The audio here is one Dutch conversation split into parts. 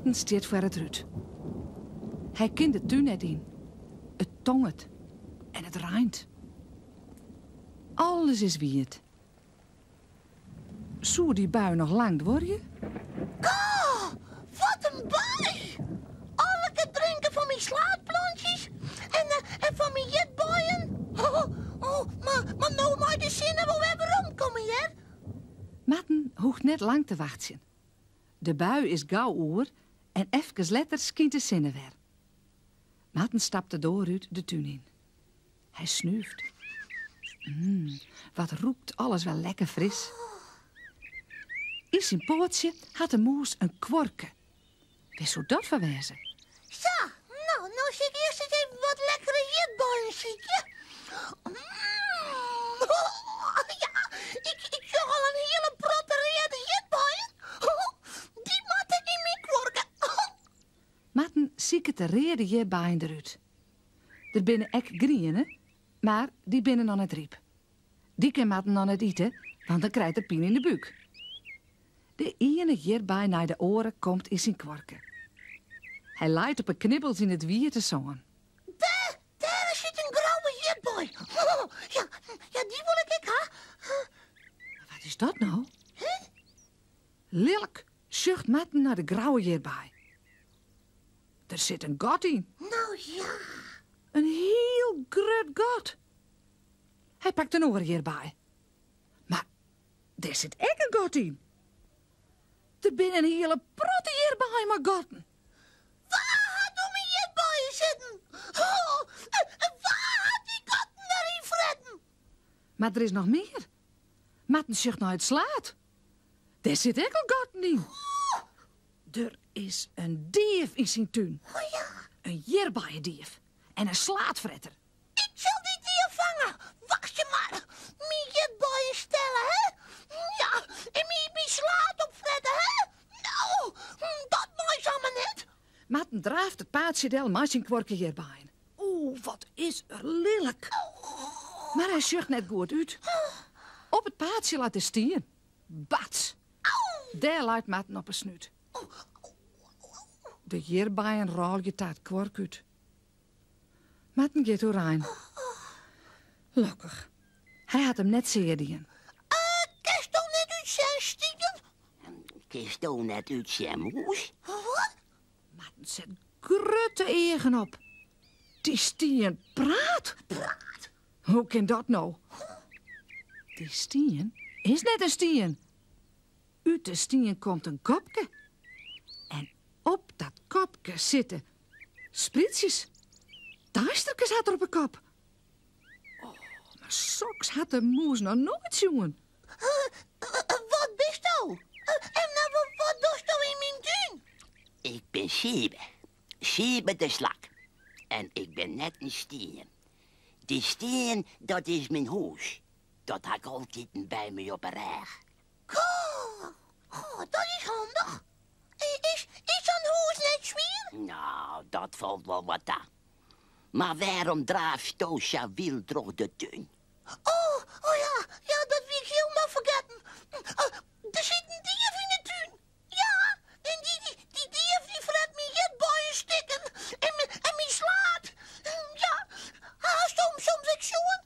Maarten steert voor het ruut. Hij kent de tuin net in. Het tonget. En het reint. Alles is wierd. Zou die bui nog lang worden? Oh, wat een bui! Alle drinken van mijn slaatplantjes en van mijn jetbuien. Maar nou maar de zinnen wel weer rondkomen, hè? Maarten hoeft net lang te wachten. De bui is gauw oer en even later skient de zinnen weer. Maarten stapte door uit de tuin in. Hij snuift. Wat roept alles wel lekker fris. In zijn pootje had de moes een kworke. Wie zou dat verwezen? Zo, nou zie ik eerst eens even wat lekkere jetbuien zieken. Ja, ik zag al een hele prottereerde jetbuien. Die matten in mijn kworken. Maarten ziet de rede je baaien eruit. Er binnen ek grienen, maar die binnen aan het riep. Die kan Maarten aan het eten, want dan krijgt de pijn in de buik. De ene hierbij naar de oren komt in zijn kwarken. Hij laait op een knibbels in het wier te zongen. Daar zit een grauwe jetboy. Ja, die wil ik, ha? Wat is dat nou? Lilk zucht Maarten naar de grauwe hierbij. Er zit een gat in. Nou ja. Een heel groot gat. Hij pakt een oor hierbij. Maar daar zit ook een gat in. Er binnen een hele protte hierbij, maar gatten. Waar doen mijn jetbuien zitten? Waar had die gatten daarin fretten? Maar er is nog meer. Maarten zucht naar het slaat. Daar zit ook een gatten in. Er is een dief in zijn tuin. Oh ja. Een hierbijendief. En een slaatvretter. Ik zal die dier vangen. Wacht je maar. Mijn jetbuien stellen, hè? Ja, en mijn slaat opfretten, hè? Nou, dat mooi zo maar net. Maarten draaft het paardje del maar zijn kworken hierbij. Oeh, wat is er lelijk. Maar hij zucht net goed uit. Op het paardje laat de stier. Bats. Daar laat Maarten op een snuit. De hierbijen rol je taart kwork uit. Maarten gaat doorheen. Gelukkig. Hij had hem net zeer dien. Kist toch net uit zijn stieken? Kist toch net uit zijn moes? Wat? Maarten zet grutte egen op. Die stien praat. Praat. Hoe kan dat nou? Die stien is net een stien. Uit de stien komt een kopje. En op dat kopje zitten spritsjes. Duisterkes had er op een kop. Oh, maar soks had de moes nog nooit jongen. Wat bist nou? En wat doet nou in mijn tuin? Ik ben Siebe. Siebe de slak. En ik ben net een steen. Die steen, dat is mijn huis. Dat had ik altijd bij me op een reg. Oh, dat is handig. Is zo'n huis net zwier? Nou, dat valt wel wat aan. Maar waarom draaft Toosja wiel door de tuin? Oh ja, dat wil ik helemaal vergeten. Er zit een dief in de tuin. Ja, en die dief die fret mijn jetbuien stikken en mijn slaat. Ja, haast soms ik zoen.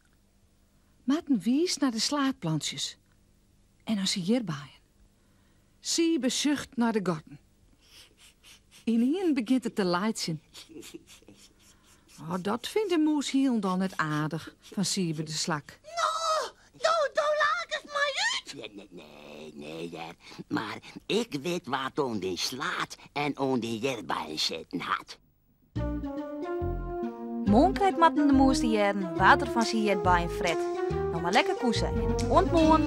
Maarten wies naar de slaatplantjes. En als ze hierbij. Zie bezucht naar de garten. Ineen begint het te leidsen. Oh, dat vindt de moes heel dan net aardig van Siebe de slak. Nou, laat het maar uit. Nee, ja. Maar ik weet wat on die slaat en on die hierbij zitten had. Morgen krijgt Matten de moes de jaren water van zijn jetbuien fret. Nog maar lekker koesen en ontmoen.